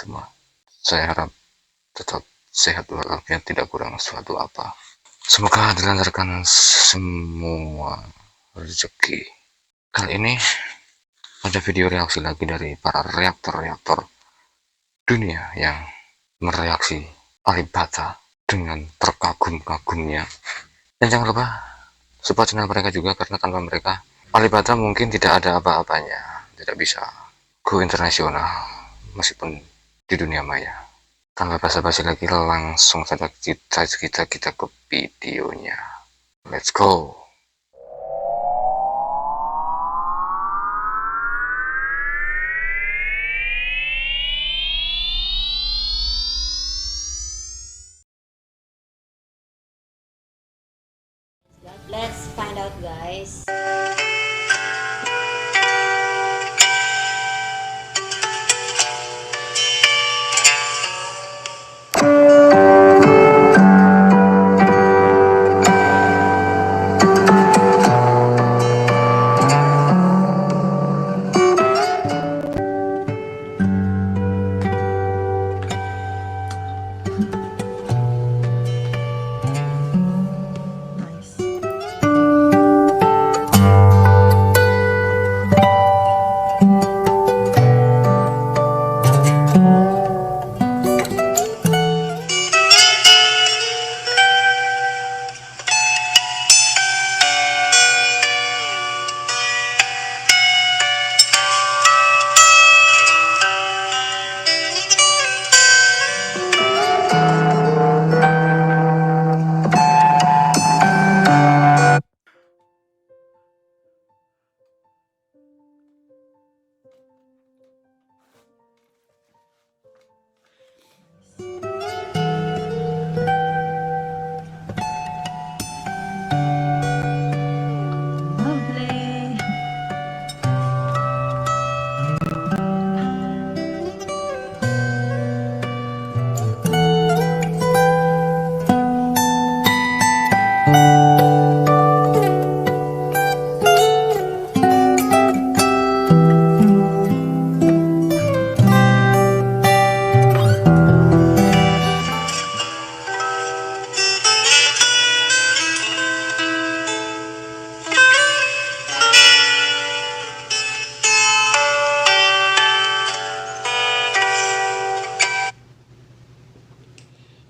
semua. Saya harap tetap sehat walafiat, tidak kurang suatu apa. Semoga dilancarkan semua rezeki. Kali ini ada video reaksi lagi dari para reaktor-reaktor dunia yang mereaksi Alip dengan terkagum-kagumnya. Dan jangan lupa support channel mereka juga, karena tanpa mereka Alip mungkin tidak ada apa-apanya, tidak bisa go internasional meskipun di dunia maya. Tanpa basa-basi lagi, langsung saja kita ke videonya. Let's go. Let's find out, guys.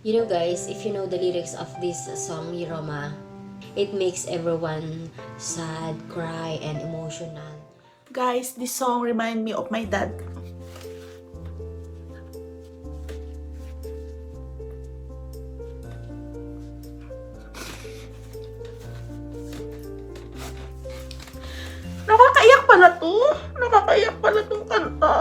You know, guys, if you know the lyrics of this song, Yiruma, it makes everyone sad, cry, and emotional. Guys, this song remind me of my dad. Nakakaiyak pala to. Nakakaiyak pala tong kanta.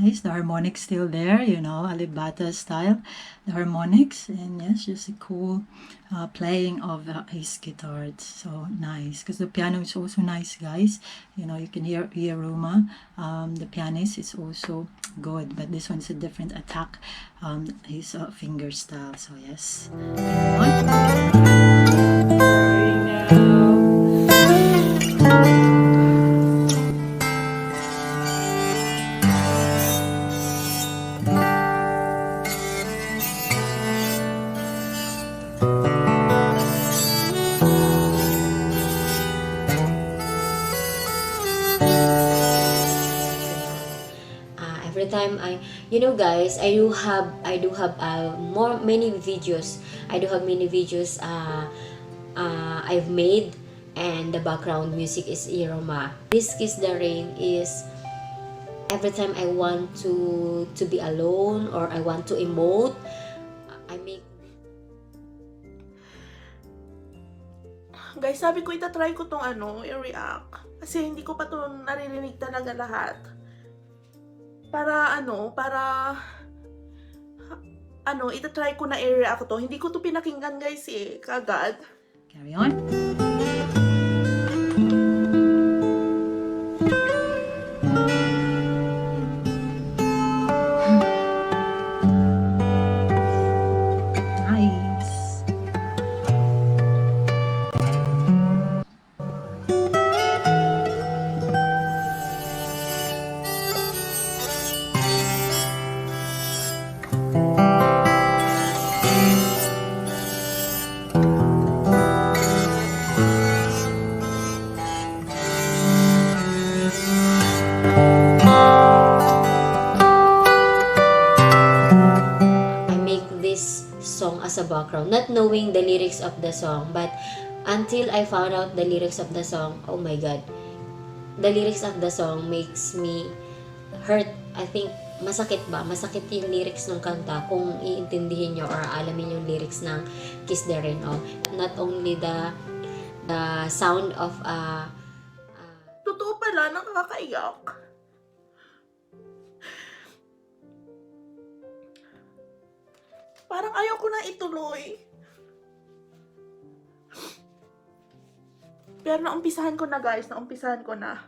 Nice, the harmonics still there, you know, Alip style, the harmonics, and yes, just a cool playing of his guitar. It's so nice because the piano is also nice, guys. You know, you can hear yiruma. The pianist is also good, but this one's a different attack. His fingerstyle. So yes. Every time you know, guys, I do have many videos. I do have many videos I've made, and the background music is Yiruma. This Kiss the Rain is every time I want to be alone or I want to emote, I make. Guys, sabi ko itatry ko tong i-react. Kasi hindi ko pa to naririnig talaga lahat. Para itatry ko na i-react to. Hindi ko to pinakinggan, guys, kagad. Carry on. Nice. as a background, not knowing the lyrics of the song. But until I found out the lyrics of the song, oh my god, the lyrics of the song makes me hurt. I think masakit ba? Masakit yung lyrics ng kanta kung iintindihin nyo or alamin yung lyrics ng Kiss the Rain Off. Not only the sound of Totoo pala, nakakaiyak. Parang ayaw ko na ituloy. Pero naumpisahan ko na guys, naumpisahan ko na.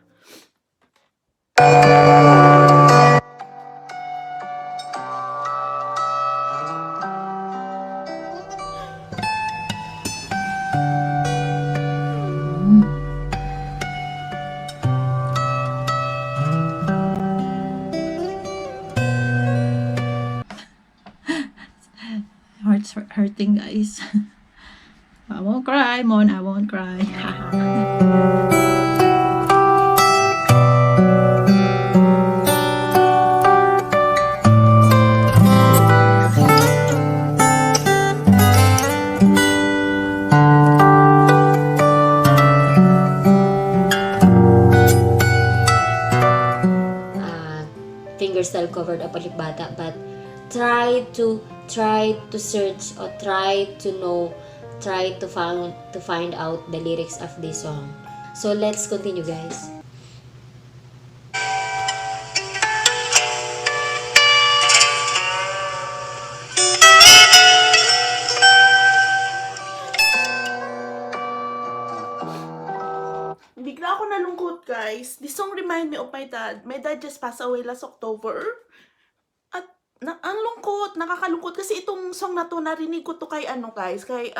Heart's hurting, guys. I won't cry, Mon. I won't cry. fingerstyle covered up Alip Bata, but try to search or try to find out the lyrics of this song. So let's continue, guys. Bigla ako nalungkot, guys. This song remind me of my dad. My dad just passed away last October. At ang lungkot, nakakalungkot kasi itong song na to narinig ko to kay guys, kay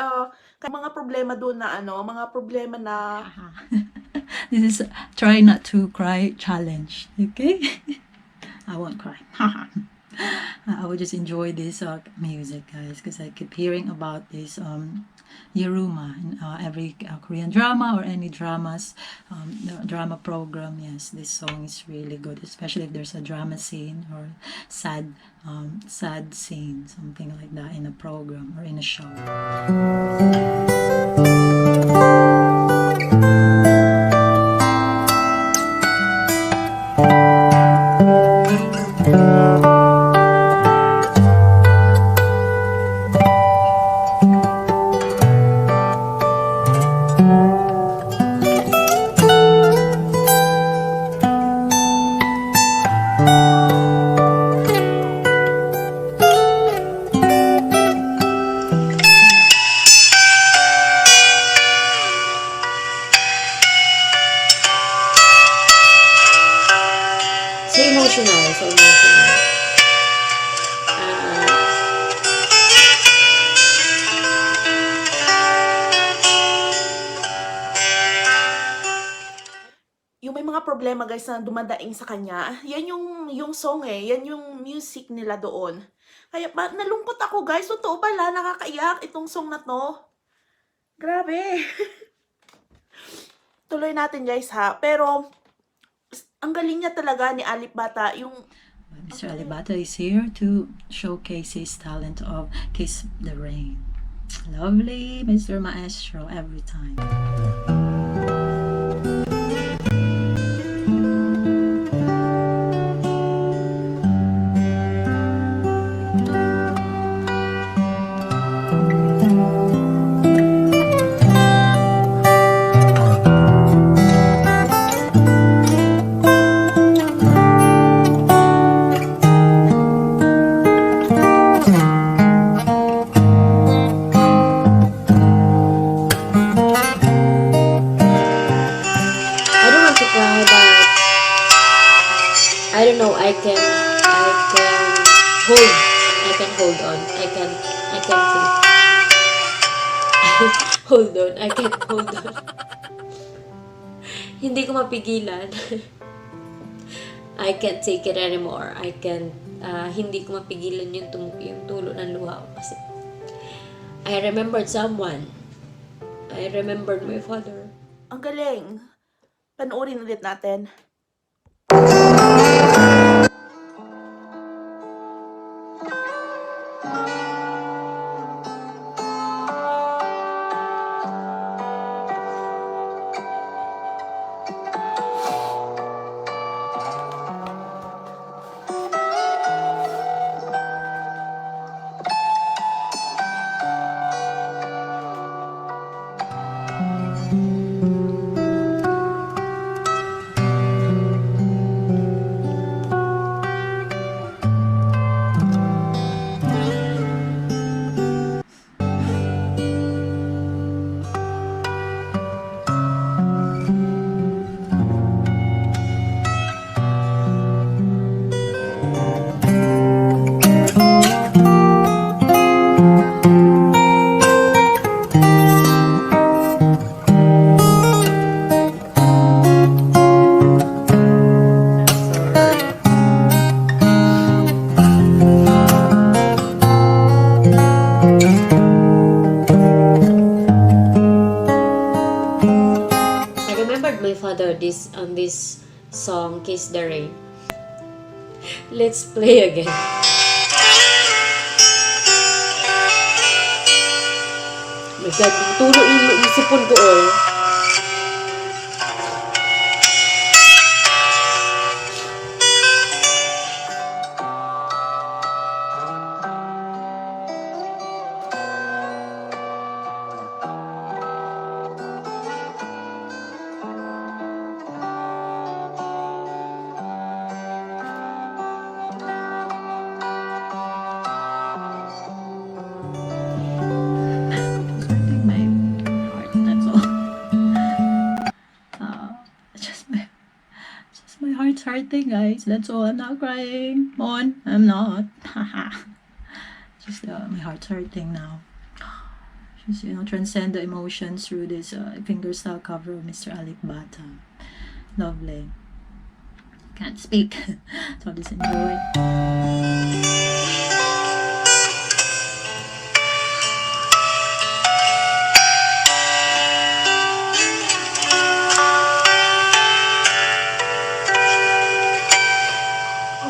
mga problema doon na mga problema na This is try not to cry challenge. Okay? I won't cry. I will just enjoy this music, guys, because I keep hearing about this yiruma in every Korean drama or any dramas, drama program. Yes, this song is really good, especially if there's a drama scene or sad scene, something like that in a program or in a show. So emotional. yung may mga problema guys na dumadaing sa kanya, yan yung song yan yung music nila doon. Kaya nalungkot ako guys, totoo pala, nakakaiyak itong song na to. Grabe. Tuloy natin guys ha, pero ang galing niya talaga ni Alip Bata, yung Mr. Alip Bata is here to showcase his talent of Kiss the Rain. Lovely, Mr. Maestro, every time. I don't know, I can hold on. I can hold on. I can hold on. Hindi ko mapigilan. I can't take it anymore. Hindi ko mapigilan yung tulo ng luha ko kasi I remembered someone. I remembered my father. ang galing. Panoorin ulit natin. another this on this song, Kiss the Rain. Let's play again. My God, tulo yung sipon ko oh. Hurting my heart, that's all. Just my heart's hurting, guys. That's all. I'm not crying. Mon, I'm not. Just my heart's hurting now. Just transcend the emotions through this fingerstyle cover of Mr. Alip Bata. Lovely. Can't speak. So just enjoy.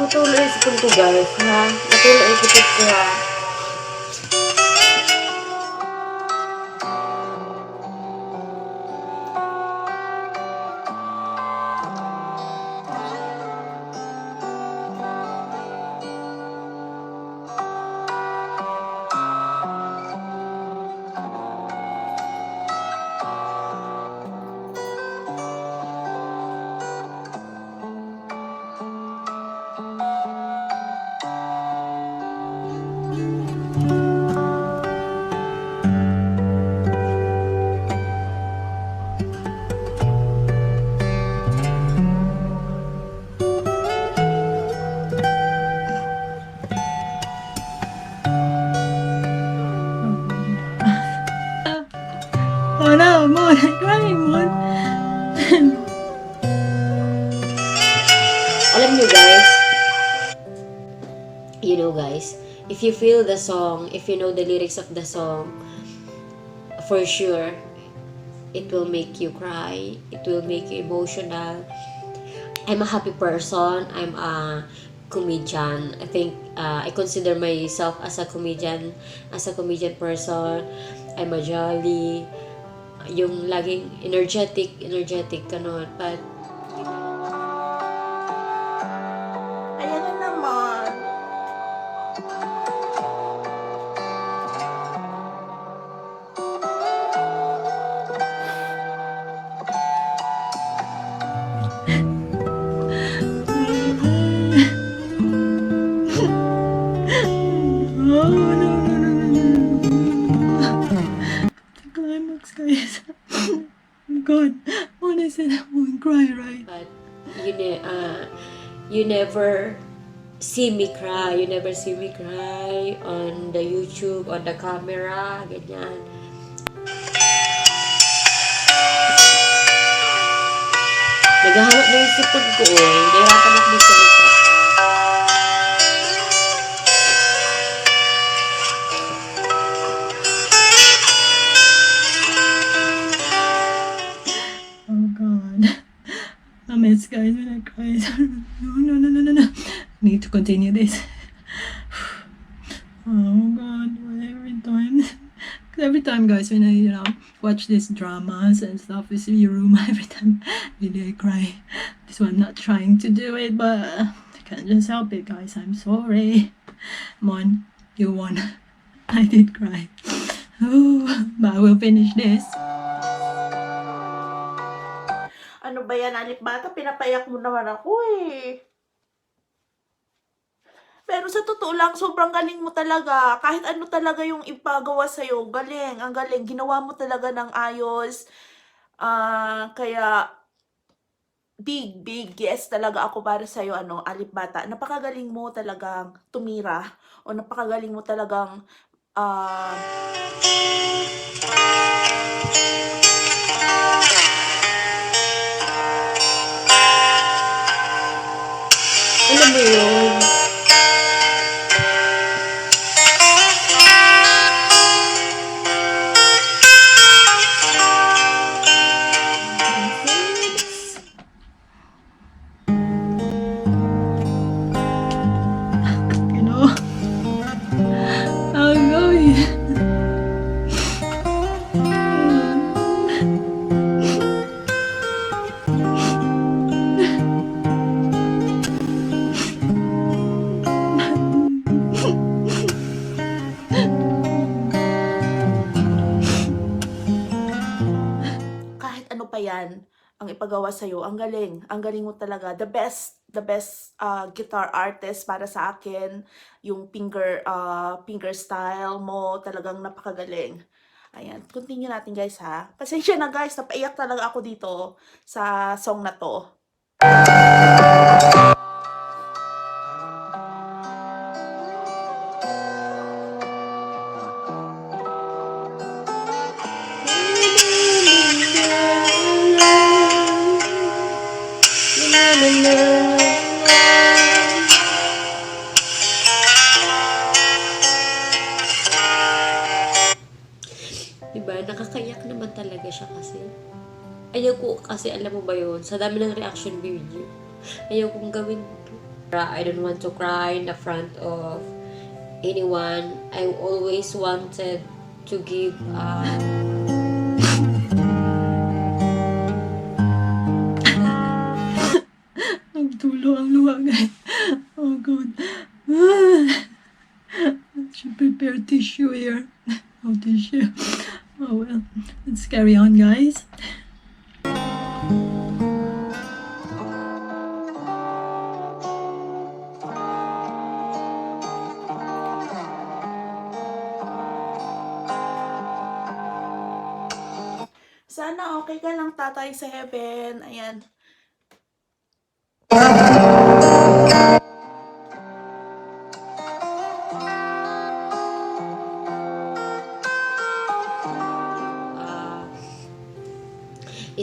Natulo yung sipon ko guys, ha? Natulo yung sipon ko ha. Oh no, Mon, I'm crying, Mon. Alam nyo guys, if you feel the song, if you know the lyrics of the song, for sure, it will make you cry, it will make you emotional. I'm a happy person, I'm a comedian. I think I consider myself as a comedian person. I'm a jolly, yung laging energetic kanon. But Ayan na naman. Oh no. The climax, guys. Oh God, Mon, I said I won't cry, right? but you never see me cry. You never see me cry on the YouTube, on the camera, ganyan. Naghahanap na yung sipon ko eh. Nahirapan ako magsalita. Oh God. I miss guys when I cry. No. I need to continue this. Oh God, every time guys when I watch these dramas and stuff with yiruma, every time really I cry. This one I'm not trying to do it, but I can't just help it, guys. I'm sorry. Mon, you won. I did cry. Oh, but I will finish this. Ano ba yan, Alip Bata? Pinapayak mo naman ako eh. Pero sa totoo lang, sobrang galing mo talaga. Kahit ano talaga yung ipagawa sa'yo, galing, ang galing. Ginawa mo talaga ng ayos. Kaya, big yes talaga ako para sa'yo, Alip Bata. Napakagaling mo talagang tumira. O napakagaling mo talagang, Alam mo yun? maipagawa sa'yo. Ang galing mo talaga. The best guitar artist para sa akin. Yung fingerstyle mo, talagang napakagaling. Ayan, continue natin guys ha. Pasensya na guys, napaiyak talaga ako dito sa song na to. Diba? Nakakayak naman talaga siya kasi. Ayaw ko kasi, alam mo ba yun, sa dami ng reaction video, ayaw kong gawin to. I don't want to cry in the front of anyone. I always wanted to give Ang tulo ang luha, guys. Oh, God. I should prepare tissue here. Oh, tissue. Oh, well. Let's carry on, guys. Sana okay ka lang tatay sa heaven. Ayan.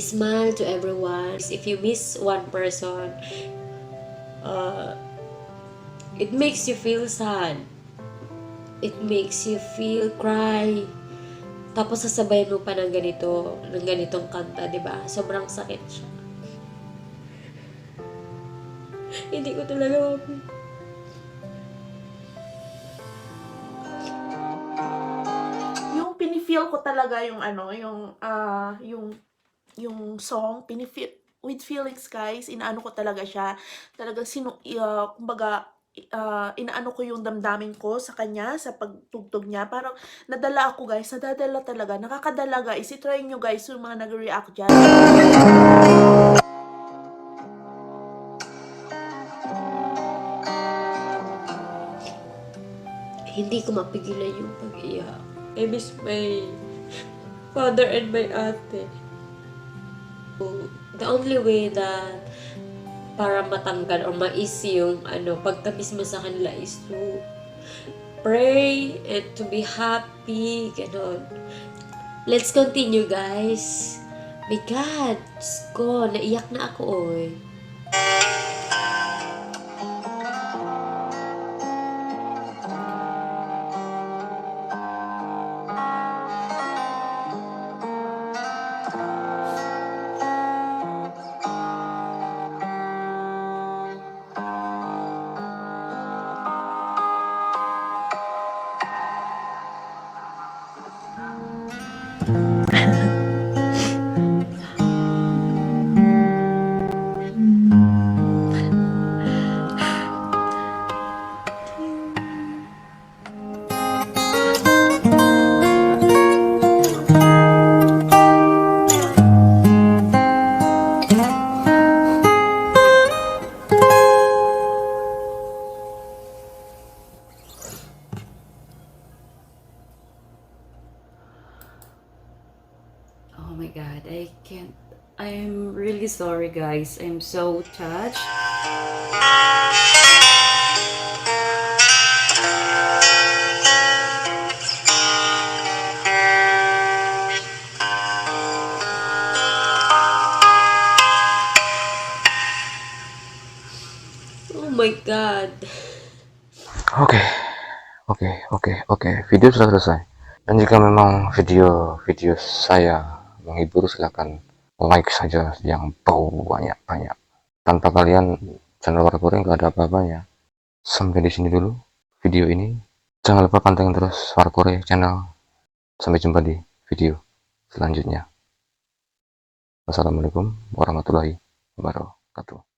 smile to everyone. If you miss one person, it makes you feel sad. It makes you feel cry. Tapos sasabayan mo pa ng ganitong kanta, 'di ba? Sobrang sakit siya. Hindi ko talaga Yung pinifeel ko talaga yung yung song, with feelings guys, inaano ko talaga siya. Talagang kumbaga, inaano ko yung damdamin ko sa kanya, sa pagtugtog niya. Parang nadala ako guys, nadadala talaga. Nakakadala guys. I-try nyo guys yung mga nag-react dyan. hindi ko mapigilan yung pag-iyak. I miss my father and my ate. The only way that para matanggal or maisi yung pagka-miss mo sa kanila is to pray and to be happy, ganon. Let's continue, guys. My God, Diyos ko, naiyak na ako, oy. Oh my god, I can't. I'm really sorry, guys. I'm so touched. Oh my God. Oke. Video sudah selesai. Dan jika memang video saya menghibur, silahkan like saja yang banyak-banyak. Tanpa kalian channel Warkore nggak ada apa-apanya. Sampai di sini dulu video ini. Jangan lupa pantengin terus Warkore channel. Sampai jumpa di video selanjutnya. Wassalamualaikum warahmatullahi wabarakatuh.